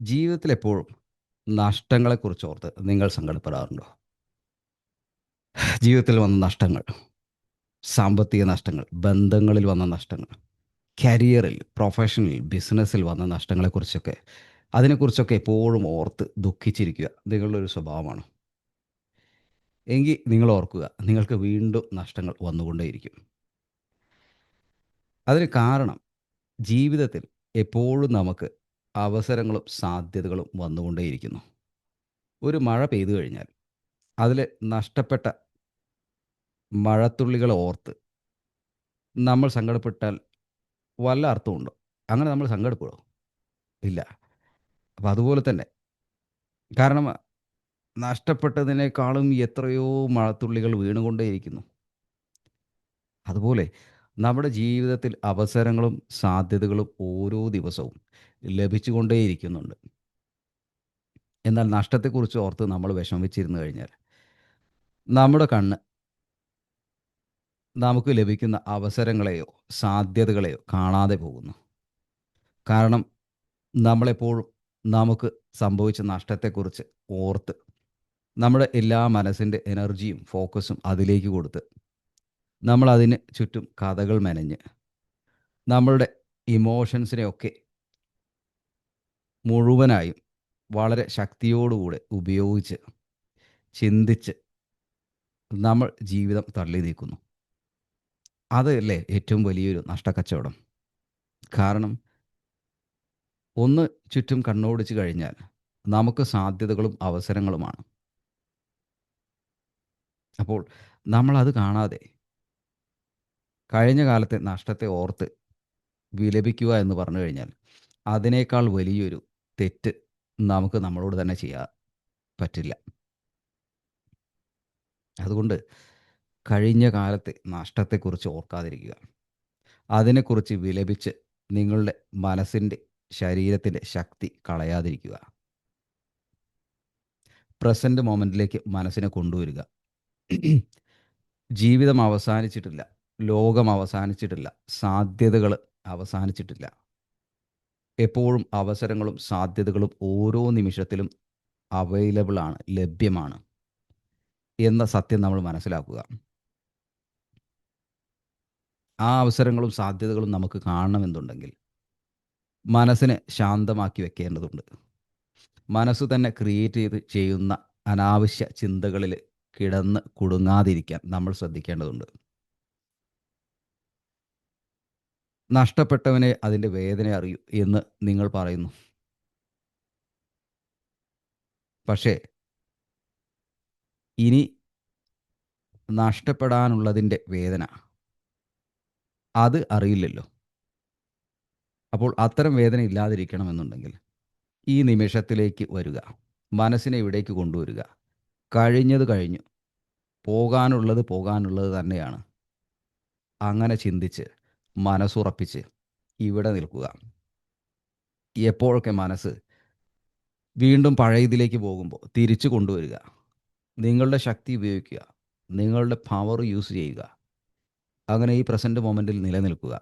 ജീവിതത്തിലെപ്പോഴും നഷ്ടങ്ങളെക്കുറിച്ച് ഓർത്ത് നിങ്ങൾ സങ്കടപ്പെടാറുണ്ടോ? ജീവിതത്തിൽ വന്ന നഷ്ടങ്ങൾ, സാമ്പത്തിക നഷ്ടങ്ങൾ, ബന്ധങ്ങളിൽ വന്ന നഷ്ടങ്ങൾ, കരിയറിൽ, പ്രൊഫഷണൽ, ബിസിനസ്സിൽ വന്ന നഷ്ടങ്ങളെക്കുറിച്ചൊക്കെ അതിനെക്കുറിച്ചൊക്കെ എപ്പോഴും ഓർത്ത് ദുഃഖിച്ചിരിക്കുക നിങ്ങളുടെ ഒരു സ്വഭാവമാണ്. എങ്കിൽ നിങ്ങൾ ഓർക്കുക, നിങ്ങൾക്ക് വീണ്ടും നഷ്ടങ്ങൾ വന്നുകൊണ്ടേയിരിക്കും. അതിന് കാരണം ജീവിതത്തിൽ എപ്പോഴും നമുക്ക് അവസരങ്ങളും സാധ്യതകളും വന്നുകൊണ്ടേയിരിക്കുന്നു. ഒരു മഴ പെയ്തു കഴിഞ്ഞാൽ അതിൽ നഷ്ടപ്പെട്ട മഴത്തുള്ളികളെ ഓർത്ത് നമ്മൾ സങ്കടപ്പെട്ടാൽ വല്ല അർത്ഥമുണ്ടോ? അങ്ങനെ നമ്മൾ സങ്കടപ്പെടുമോ? ഇല്ല. അപ്പം അതുപോലെ തന്നെ, കാരണം നഷ്ടപ്പെട്ടതിനേക്കാളും എത്രയോ മഴത്തുള്ളികൾ വീണുകൊണ്ടേയിരിക്കുന്നു. അതുപോലെ നമ്മുടെ ജീവിതത്തിൽ അവസരങ്ങളും സാധ്യതകളും ഓരോ ദിവസവും ലഭിച്ചുകൊണ്ടേയിരിക്കുന്നുണ്ട്. എന്നാൽ നഷ്ടത്തെക്കുറിച്ച് ഓർത്ത് നമ്മൾ വിഷമിച്ചിരുന്നു കഴിഞ്ഞാൽ നമ്മുടെ കണ്ണ് നമുക്ക് ലഭിക്കുന്ന അവസരങ്ങളെയോ സാധ്യതകളെയോ കാണാതെ പോകുന്നു. കാരണം നമ്മളെപ്പോഴും നമുക്ക് സംഭവിച്ച നഷ്ടത്തെക്കുറിച്ച് ഓർത്ത് നമ്മുടെ എല്ലാ മനസ്സിൻ്റെ എനർജിയും ഫോക്കസും അതിലേക്ക് കൊടുത്ത് നമ്മളതിന് ചുറ്റും കഥകൾ മെനഞ്ഞ് നമ്മളുടെ ഇമോഷൻസിനെയൊക്കെ മുഴുവനായും വളരെ ശക്തിയോടുകൂടെ ഉപയോഗിച്ച് ചിന്തിച്ച് നമ്മൾ ജീവിതം തള്ളി നീക്കുന്നു. അതല്ലേ ഏറ്റവും വലിയൊരു നഷ്ടക്കച്ചവടം. കാരണം ഒന്ന് ചുറ്റും കണ്ണോടിച്ച് കഴിഞ്ഞാൽ നമുക്ക് സാധ്യതകളും അവസരങ്ങളുമാണ്. അപ്പോൾ നമ്മളത് കാണാതെ കഴിഞ്ഞ കാലത്തെ നഷ്ടത്തെ ഓർത്ത് വിലപിക്കുക എന്ന് പറഞ്ഞു കഴിഞ്ഞാൽ അതിനേക്കാൾ വലിയൊരു തെറ്റ് നമുക്ക് നമ്മളോട് തന്നെ ചെയ്യാൻ പറ്റില്ല. അതുകൊണ്ട് കഴിഞ്ഞ കാലത്തെ നഷ്ടത്തെക്കുറിച്ച് ഓർക്കാതിരിക്കുക. അതിനെക്കുറിച്ച് വിലപിച്ച് നിങ്ങളുടെ മനസ്സിൻ്റെ ശരീരത്തിൻ്റെ ശക്തി കളയാതിരിക്കുക. പ്രസൻറ്റ് മൊമെൻറ്റിലേക്ക് മനസ്സിനെ കൊണ്ടുവരിക. ജീവിതം അവസാനിച്ചിട്ടില്ല. ലോകം അവസാനിച്ചിട്ടില്ല. സാധ്യതകൾ അവസാനിച്ചിട്ടില്ല. എപ്പോഴും അവസരങ്ങളും സാധ്യതകളും ഓരോ നിമിഷത്തിലും അവൈലബിൾ ആണ്, ലഭ്യമാണ് എന്ന സത്യം നമ്മൾ മനസ്സിലാക്കുക. ആ അവസരങ്ങളും സാധ്യതകളും നമുക്ക് കാണണമെന്നുണ്ടെങ്കിൽ മനസ്സിനെ ശാന്തമാക്കി വെക്കേണ്ടതുണ്ട്. മനസ്സ് തന്നെ ക്രിയേറ്റ് ചെയ്യുന്ന അനാവശ്യ ചിന്തകളിൽ കിടന്ന് കുടുങ്ങാതിരിക്കാൻ നമ്മൾ ശ്രദ്ധിക്കേണ്ടതുണ്ട്. നഷ്ടപ്പെട്ടവനെ അതിൻ്റെ വേദന അറിയൂ എന്ന് നിങ്ങൾ പറയുന്നു. പക്ഷേ ഇനി നഷ്ടപ്പെടാനുള്ളതിൻ്റെ വേദന അത് അറിയില്ലല്ലോ. അപ്പോൾ അത്തരം വേദന ഇല്ലാതിരിക്കണമെന്നുണ്ടെങ്കിൽ ഈ നിമിഷത്തിലേക്ക് വരിക. മനസ്സിനെ ഇവിടേക്ക് കൊണ്ടുവരിക. കഴിഞ്ഞത് കഴിഞ്ഞു. പോകാനുള്ളത് പോകാനുള്ളത് തന്നെയാണ്. അങ്ങനെ ചിന്തിച്ച് മനസ്സുറപ്പിച്ച് ഇവിടെ നിൽക്കുക. എപ്പോഴൊക്കെ മനസ്സ് വീണ്ടും പഴയതിലേക്ക് പോകുമ്പോൾ തിരിച്ചു കൊണ്ടുവരിക. നിങ്ങളുടെ ശക്തി ഉപയോഗിക്കുക. നിങ്ങളുടെ പവർ യൂസ് ചെയ്യുക. അങ്ങനെ ഈ പ്രസൻറ്റ് മൊമെൻറ്റിൽ നിലനിൽക്കുക.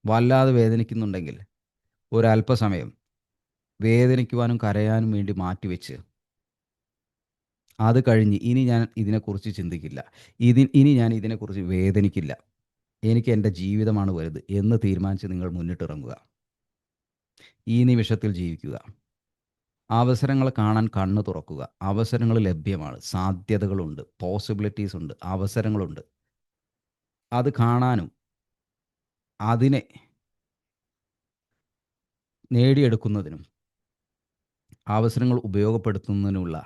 വല്ലാതെ വേദനിക്കുന്നുണ്ടെങ്കിൽ ഒരല്പസമയം വേദനിക്കുവാനും കരയാനും വേണ്ടി മാറ്റിവെച്ച് അത് കഴിഞ്ഞ് ഇനി ഞാൻ ഇതിനെക്കുറിച്ച് ചിന്തിക്കില്ല. ഇനി ഞാൻ ഇതിനെക്കുറിച്ച് വേദനിക്കില്ല. എനിക്ക് എൻ്റെ ജീവിതമാണ് വലുത് എന്ന് തീരുമാനിച്ച് നിങ്ങൾ മുന്നിട്ടിറങ്ങുക. ഈ നിമിഷത്തിൽ ജീവിക്കുക. അവസരങ്ങൾ കാണാൻ കണ്ണ് തുറക്കുക. അവസരങ്ങൾ ലഭ്യമാണ്. സാധ്യതകളുണ്ട്. പോസിബിലിറ്റീസ് ഉണ്ട്. അവസരങ്ങളുണ്ട്. അത് കാണാനും അതിനെ നേടിയെടുക്കുന്നതിനും അവസരങ്ങൾ ഉപയോഗപ്പെടുത്തുന്നതിനുമുള്ള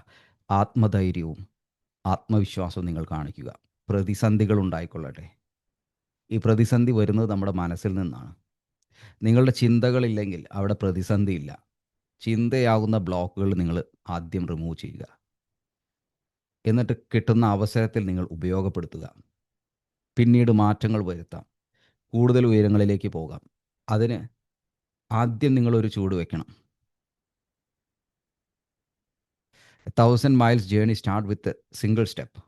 ആത്മധൈര്യവും ആത്മവിശ്വാസവും നിങ്ങൾ കാണിക്കുക. പ്രതിസന്ധികൾ ഉണ്ടായിക്കൊള്ളട്ടെ. ഈ പ്രതിസന്ധി വരുന്നത് നമ്മുടെ മനസ്സിൽ നിന്നാണ്. നിങ്ങളുടെ ചിന്തകളില്ലെങ്കിൽ അവിടെ പ്രതിസന്ധിയില്ല. ചിന്തയാകുന്ന ബ്ലോക്കുകൾ നിങ്ങൾ ആദ്യം റിമൂവ് ചെയ്യുക. എന്നിട്ട് കിട്ടുന്ന അവസരത്തിൽ നിങ്ങൾ ഉപയോഗപ്പെടുത്തുക. പിന്നീട് മാറ്റങ്ങൾ വരുത്താം. കൂടുതൽ ഉയരങ്ങളിലേക്ക് പോകാം. അതിന് ആദ്യം നിങ്ങളൊരു ചുവട് വെക്കണം. 1000 miles journey start with single step.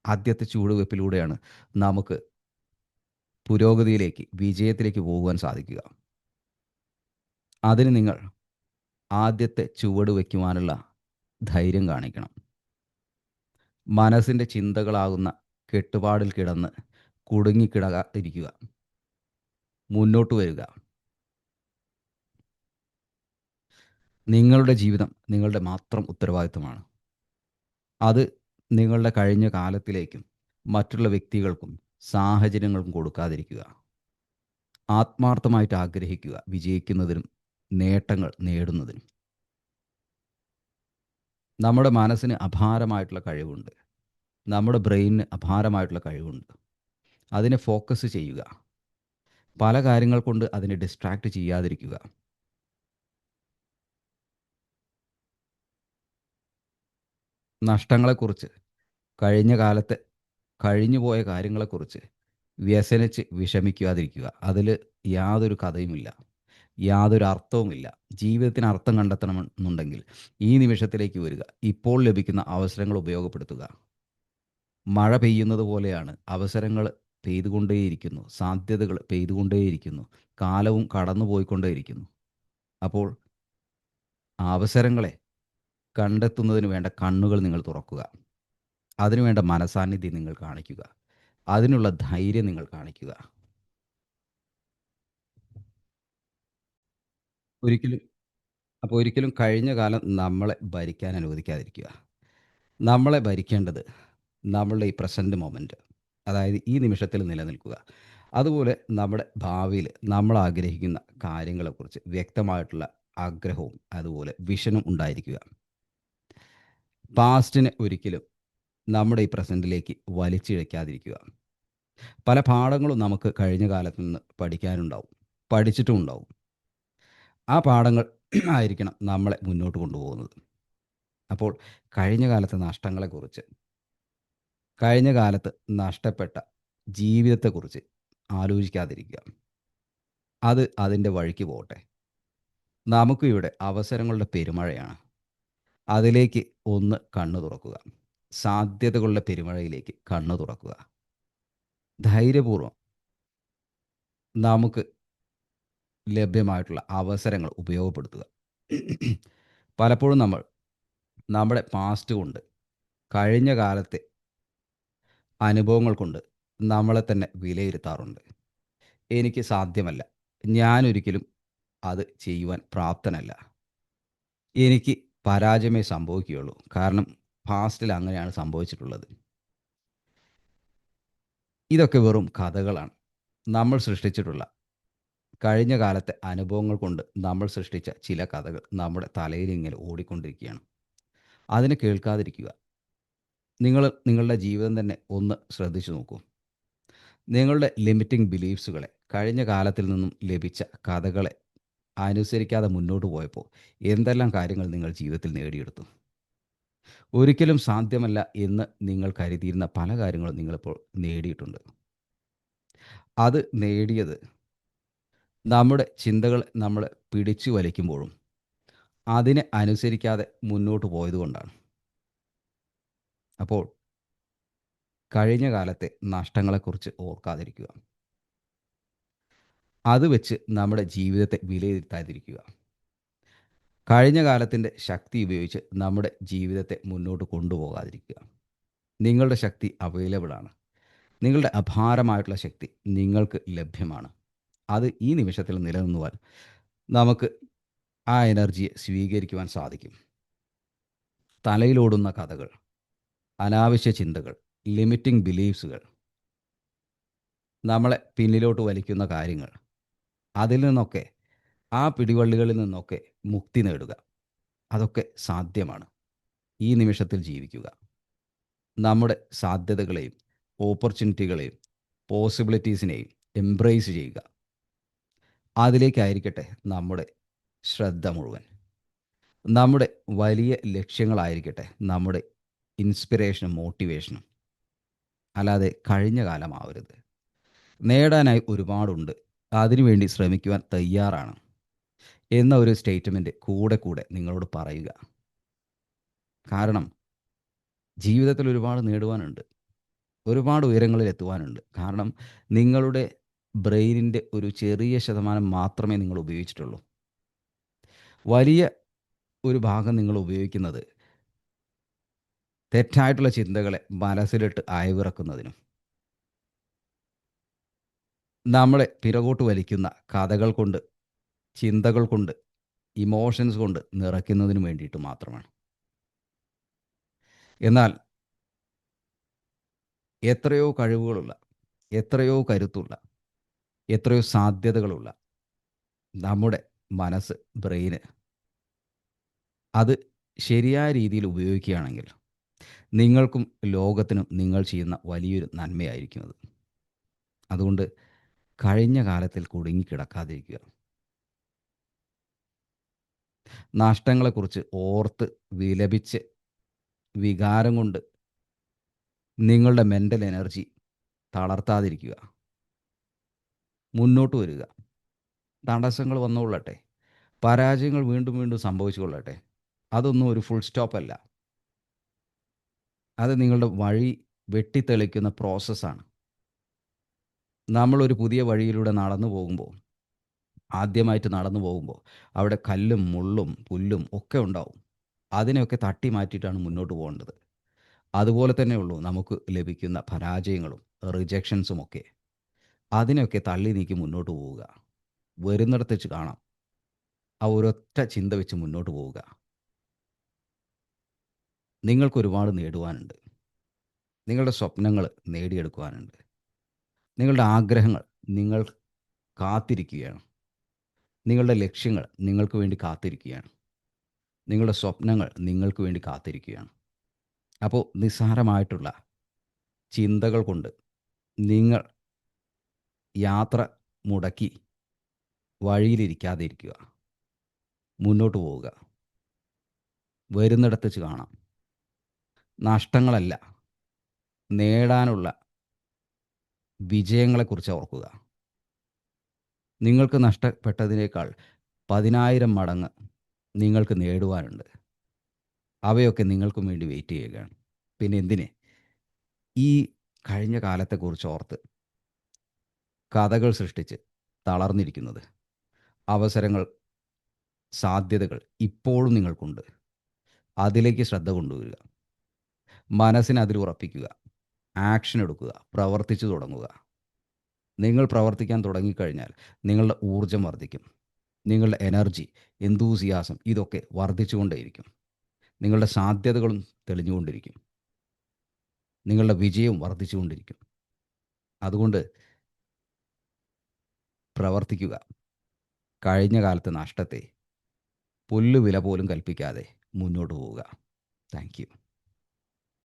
ആദ്യത്തെ ചുവടുവെപ്പിലൂടെയാണ് നമുക്ക് പുരോഗതിയിലേക്ക്, വിജയത്തിലേക്ക് പോകുവാൻ സാധിക്കുക. അതിന് നിങ്ങൾ ആദ്യത്തെ ചുവട് വയ്ക്കുവാനുള്ള ധൈര്യം കാണിക്കണം. മനസ്സിൻ്റെ ചിന്തകളാകുന്ന കെട്ടുപാടിൽ കിടന്ന് കുടുങ്ങിക്കിടകാതിരിക്കുക. മുന്നോട്ട് വരിക. നിങ്ങളുടെ ജീവിതം നിങ്ങളുടെ മാത്രം ഉത്തരവാദിത്തമാണ്. അത് നിങ്ങളുടെ കഴിഞ്ഞ കാലത്തിലേക്കും മറ്റുള്ള വ്യക്തികൾക്കും സാഹചര്യങ്ങൾക്കും കൊടുക്കാതിരിക്കുക. ആത്മാർത്ഥമായിട്ട് ആഗ്രഹിക്കുക വിജയിക്കുന്നതിനും നേട്ടങ്ങൾ നേടുന്നതിനും. നമ്മുടെ മനസ്സിന് അപാരമായിട്ടുള്ള കഴിവുണ്ട്. നമ്മുടെ ബ്രെയിനിന് അപാരമായിട്ടുള്ള കഴിവുണ്ട്. അതിനെ ഫോക്കസ് ചെയ്യുക. പല കാര്യങ്ങൾ കൊണ്ട് അതിനെ ഡിസ്ട്രാക്റ്റ് ചെയ്യാതിരിക്കുക. നഷ്ടങ്ങളെക്കുറിച്ച്, കഴിഞ്ഞ കാലത്തെ കഴിഞ്ഞുപോയ കാര്യങ്ങളെക്കുറിച്ച് വ്യസനിച്ച് വിഷമിക്കാതിരിക്കുക. അതിൽ യാതൊരു കഥയുമില്ല. യാതൊരു അർത്ഥവുമില്ല. ജീവിതത്തിന് അർത്ഥം കണ്ടെത്തണമെന്നുണ്ടെങ്കിൽ ഈ നിമിഷത്തിലേക്ക് വരിക. ഇപ്പോൾ ലഭിക്കുന്ന അവസരങ്ങൾ ഉപയോഗപ്പെടുത്തുക. മഴ പെയ്യുന്നത് പോലെയാണ് അവസരങ്ങൾ പെയ്തുകൊണ്ടേയിരിക്കുന്നു. സാധ്യതകൾ പെയ്തുകൊണ്ടേയിരിക്കുന്നു. കാലവും കടന്നു പോയിക്കൊണ്ടേയിരിക്കുന്നു. അപ്പോൾ ആ അവസരങ്ങളെ കണ്ടെത്തുന്നതിന് വേണ്ട കണ്ണുകൾ നിങ്ങൾ തുറക്കുക. അതിനുവേണ്ട മനസാന്നിധ്യം നിങ്ങൾ കാണിക്കുക. അതിനുള്ള ധൈര്യം നിങ്ങൾ കാണിക്കുക. ഒരിക്കലും ഒരിക്കലും കഴിഞ്ഞ കാലം നമ്മളെ ഭരിക്കാൻ അനുവദിക്കാതിരിക്കുക. നമ്മളെ ഭരിക്കേണ്ടത് നമ്മളുടെ ഈ പ്രസൻറ്റ് മൊമെൻറ്റ്, അതായത് ഈ നിമിഷത്തിൽ നിലനിൽക്കുക. അതുപോലെ നമ്മുടെ ഭാവിയിൽ നമ്മൾ ആഗ്രഹിക്കുന്ന കാര്യങ്ങളെക്കുറിച്ച് വ്യക്തമായിട്ടുള്ള ആഗ്രഹവും അതുപോലെ വിഷനും ഉണ്ടായിരിക്കുക. പാസ്റ്റിനെ ഒരിക്കലും നമ്മുടെ ഈ പ്രസൻറ്റിലേക്ക് വലിച്ചിഴയ്ക്കാതിരിക്കുക. പല പാഠങ്ങളും നമുക്ക് കഴിഞ്ഞ കാലത്ത് നിന്ന് പഠിക്കാനുണ്ടാവും. പഠിച്ചിട്ടും ഉണ്ടാവും. ആ പാഠങ്ങൾ ആയിരിക്കണം നമ്മളെ മുന്നോട്ട് കൊണ്ടുപോകുന്നത്. അപ്പോൾ കഴിഞ്ഞ കാലത്തെ നഷ്ടങ്ങളെക്കുറിച്ച്, കഴിഞ്ഞ കാലത്ത് നഷ്ടപ്പെട്ട ജീവിതത്തെക്കുറിച്ച് ആലോചിക്കാതിരിക്കുക. അത് അതിൻ്റെ വഴിക്ക് പോകട്ടെ. നമുക്ക് ഇവിടെ അവസരങ്ങളുടെ പെരുമഴയാണ്. അതിലേക്ക് ഒന്ന് കണ്ണു തുറക്കുക. സാധ്യതകളുടെ പെരുമഴയിലേക്ക് കണ്ണു തുറക്കുക. ധൈര്യപൂർവ്വം നമുക്ക് ലഭ്യമായിട്ടുള്ള അവസരങ്ങൾ ഉപയോഗപ്പെടുത്തുക. പലപ്പോഴും നമ്മൾ നമ്മുടെ പാസ്റ്റ് കൊണ്ട്, കഴിഞ്ഞ കാലത്തെ അനുഭവങ്ങൾ കൊണ്ട് നമ്മളെ തന്നെ വിലയിരുത്താറുണ്ട്. എനിക്ക് സാധ്യമല്ല. ഞാനൊരിക്കലും അത് ചെയ്യുവാൻ പ്രാപ്തനല്ല. എനിക്ക് പരാജയമേ സംഭവിക്കുകയുള്ളൂ. കാരണം പാസ്റ്റിൽ അങ്ങനെയാണ് സംഭവിച്ചിട്ടുള്ളത്. ഇതൊക്കെ വെറും കഥകളാണ്. നമ്മൾ സൃഷ്ടിച്ചിട്ടുള്ള കഴിഞ്ഞ കാലത്തെ അനുഭവങ്ങൾ കൊണ്ട് നമ്മൾ സൃഷ്ടിച്ച ചില കഥകൾ നമ്മുടെ തലയിൽ ഇങ്ങനെ ഓടിക്കൊണ്ടിരിക്കുകയാണ്. അതിനെ കേൾക്കാതിരിക്കുക. നിങ്ങളുടെ ജീവിതം തന്നെ ഒന്ന് ശ്രദ്ധിച്ചു നോക്കൂ. നിങ്ങളുടെ ലിമിറ്റിംഗ് ബിലീഫ്സുകളെ, കഴിഞ്ഞ കാലത്തിൽ നിന്നും ലഭിച്ച കഥകളെ അനുസരിക്കാതെ മുന്നോട്ട് പോയപ്പോൾ എന്തെല്ലാം കാര്യങ്ങൾ നിങ്ങൾ ജീവിതത്തിൽ നേടിയെടുത്തു. ഒരിക്കലും സാധ്യമല്ല എന്ന് നിങ്ങൾ കരുതിയിരുന്ന പല കാര്യങ്ങളും നിങ്ങളിപ്പോൾ നേടിയിട്ടുണ്ട്. അത് നേടിയത് നമ്മുടെ ചിന്തകൾ നമ്മളെ പിടിച്ചു വലിക്കുമ്പോഴും അതിനെ അനുസരിക്കാതെ മുന്നോട്ട് പോയതുകൊണ്ടാണ്. അപ്പോൾ കഴിഞ്ഞ കാലത്തെ നഷ്ടങ്ങളെക്കുറിച്ച് ഓർക്കാതിരിക്കുക. അത് വെച്ച് നമ്മുടെ ജീവിതത്തെ വിലയിരുത്താതിരിക്കുക. കഴിഞ്ഞ കാലത്തിൻ്റെ ശക്തി ഉപയോഗിച്ച് നമ്മുടെ ജീവിതത്തെ മുന്നോട്ട് കൊണ്ടുപോകാതിരിക്കുക. നിങ്ങളുടെ ശക്തി അവൈലബിൾ ആണ്. നിങ്ങളുടെ അപാരമായിട്ടുള്ള ശക്തി നിങ്ങൾക്ക് ലഭ്യമാണ്. അത് ഈ നിമിഷത്തിൽ നിലനിന്നുവാൻ നമുക്ക് ആ എനർജിയെ സ്വീകരിക്കുവാൻ സാധിക്കും. തലയിലോടുന്ന കഥകൾ, അനാവശ്യ ചിന്തകൾ, ലിമിറ്റിംഗ് ബിലീഫ്സുകൾ, നമ്മളെ പിന്നിലോട്ട് വലിക്കുന്ന കാര്യങ്ങൾ, അതിൽ നിന്നൊക്കെ, ആ പിടിവള്ളികളിൽ നിന്നൊക്കെ മുക്തി നേടുക. അതൊക്കെ സാധ്യമാണ്. ഈ നിമിഷത്തിൽ ജീവിക്കുക. നമ്മുടെ സാധ്യതകളെയും ഓപ്പർച്യൂണിറ്റികളെയും പോസിബിലിറ്റീസിനെയും എംബ്രേസ് ചെയ്യുക. അതിലേക്കായിരിക്കട്ടെ നമ്മുടെ ശ്രദ്ധ മുഴുവൻ. നമ്മുടെ വലിയ ലക്ഷ്യങ്ങളായിരിക്കട്ടെ നമ്മുടെ ഇൻസ്പിറേഷനും മോട്ടിവേഷനും. അല്ലാതെ കഴിഞ്ഞ കാലമാവരുത്. നേടാനായി ഒരുപാടുണ്ട്. അതിനുവേണ്ടി ശ്രമിക്കുവാൻ തയ്യാറാണ് എന്ന ഒരു സ്റ്റേറ്റ്മെൻറ്റ് കൂടെ കൂടെ നിങ്ങളോട് പറയുക. കാരണം ജീവിതത്തിൽ ഒരുപാട് നേടുവാനുണ്ട്. ഒരുപാട് ഉയരങ്ങളിൽ എത്തുവാനുണ്ട്. കാരണം നിങ്ങളുടെ ബ്രെയിനിൻ്റെ ഒരു ചെറിയ ശതമാനം മാത്രമേ നിങ്ങൾ ഉപയോഗിച്ചിട്ടുള്ളൂ. വലിയ ഒരു ഭാഗം നിങ്ങൾ ഉപയോഗിക്കുന്നത് തെറ്റായിട്ടുള്ള ചിന്തകളെ മനസ്സിലിട്ട് അയവിറക്കുന്നതിനും, നമ്മളെ പിറകോട്ട് വലിക്കുന്ന കഥകൾ കൊണ്ട്, ചിന്തകൾ കൊണ്ട്, ഇമോഷൻസ് കൊണ്ട് നിറയ്ക്കുന്നതിനും വേണ്ടിയിട്ട് മാത്രമാണ്. എന്നാൽ എത്രയോ കഴിവുകളുള്ള, എത്രയോ കരുത്തുള്ള, എത്രയോ സാധ്യതകളുള്ള നമ്മുടെ മനസ്സ്, ബ്രെയിന്, അത് ശരിയായ രീതിയിൽ ഉപയോഗിക്കുകയാണെങ്കിൽ നിങ്ങൾക്കും ലോകത്തിനും നിങ്ങൾ ചെയ്യുന്ന വലിയൊരു നന്മയായിരിക്കും അത്. അതുകൊണ്ട് കഴിഞ്ഞ കാലത്തിൽ കുടുങ്ങിക്കിടക്കാതിരിക്കുക. നഷ്ടങ്ങളെക്കുറിച്ച് ഓർത്ത് വിലപിച്ച് വികാരം കൊണ്ട് നിങ്ങളുടെ മെൻ്റൽ എനർജി തളർത്താതിരിക്കുക. മുന്നോട്ട് വരിക. തടസ്സങ്ങൾ വന്നുകൊള്ളട്ടെ. പരാജയങ്ങൾ വീണ്ടും വീണ്ടും സംഭവിച്ചു കൊള്ളട്ടെ. അതൊന്നും ഒരു ഫുൾ സ്റ്റോപ്പല്ല. അത് നിങ്ങളുടെ വഴി വെട്ടിത്തെളിക്കുന്ന പ്രോസസ്സാണ്. നമ്മളൊരു പുതിയ വഴിയിലൂടെ നടന്നു പോകുമ്പോൾ, ആദ്യമായിട്ട് നടന്നു പോകുമ്പോൾ അവിടെ കല്ലും മുള്ളും പുല്ലും ഒക്കെ ഉണ്ടാവും. അതിനെയൊക്കെ തട്ടി മാറ്റിയിട്ടാണ് മുന്നോട്ട് പോകേണ്ടത്. അതുപോലെ തന്നെയുള്ളൂ നമുക്ക് ലഭിക്കുന്ന പരാജയങ്ങളും റിജക്ഷൻസുമൊക്കെ. അതിനെയൊക്കെ തള്ളി നീക്കി മുന്നോട്ട് പോവുക. വരുന്നിടത്ത് വെച്ച് കാണാം. ആ ഒരൊറ്റ ചിന്ത വെച്ച് മുന്നോട്ട് പോവുക. നിങ്ങൾക്കൊരുപാട് നേടുവാനുണ്ട്. നിങ്ങളുടെ സ്വപ്നങ്ങൾ നേടിയെടുക്കുവാനുണ്ട്. നിങ്ങളുടെ ആഗ്രഹങ്ങൾ നിങ്ങൾ കാത്തിരിക്കുകയാണ്. നിങ്ങളുടെ ലക്ഷ്യങ്ങൾ നിങ്ങൾക്ക് വേണ്ടി കാത്തിരിക്കുകയാണ്. നിങ്ങളുടെ സ്വപ്നങ്ങൾ നിങ്ങൾക്ക് വേണ്ടി കാത്തിരിക്കുകയാണ്. അപ്പോൾ നിസ്സാരമായിട്ടുള്ള ചിന്തകൾ കൊണ്ട് നിങ്ങൾ യാത്ര മുടക്കി വഴിയിലിരിക്കാതെ ഇരിക്കുക. മുന്നോട്ട് പോവുക. വരുന്നിടത്ത് വെച്ച് കാണാം. നഷ്ടങ്ങളല്ല, നേടാനുള്ള വിജയങ്ങളെക്കുറിച്ച് ഓർക്കുക. നിങ്ങൾക്ക് നഷ്ടപ്പെട്ടതിനേക്കാൾ 10,000 മടങ്ങ് നിങ്ങൾക്ക് നേടുവാനുണ്ട്. അവയൊക്കെ നിങ്ങൾക്കും വേണ്ടി വെയിറ്റ് ചെയ്യുകയാണ്. പിന്നെ എന്തിന് ഈ കഴിഞ്ഞ കാലത്തെക്കുറിച്ച് ഓർത്ത് കഥകൾ സൃഷ്ടിച്ച് തളർന്നിരിക്കുന്നത്? അവസരങ്ങൾ, സാധ്യതകൾ ഇപ്പോഴും നിങ്ങൾക്കുണ്ട്. അതിലേക്ക് ശ്രദ്ധ കൊണ്ടുവരിക. മനസ്സിനെ അതിൽ ഉറപ്പിക്കുക. ആക്ഷൻ എടുക്കുക. പ്രവർത്തിച്ചു തുടങ്ങുക. നിങ്ങൾ പ്രവർത്തിക്കാൻ തുടങ്ങിക്കഴിഞ്ഞാൽ നിങ്ങളുടെ ഊർജം വർദ്ധിക്കും. നിങ്ങളുടെ എനർജി, എന്തൂസിയാസം ഇതൊക്കെ വർദ്ധിച്ചുകൊണ്ടേയിരിക്കും. നിങ്ങളുടെ സാധ്യതകളും തെളിഞ്ഞുകൊണ്ടിരിക്കും. നിങ്ങളുടെ വിജയവും വർദ്ധിച്ചുകൊണ്ടിരിക്കും. അതുകൊണ്ട് പ്രവർത്തിക്കുക. കഴിഞ്ഞ കാലത്തെ നഷ്ടത്തെ പുല്ലുവില പോലും കൽപ്പിക്കാതെ മുന്നോട്ട് പോവുക. Thank you.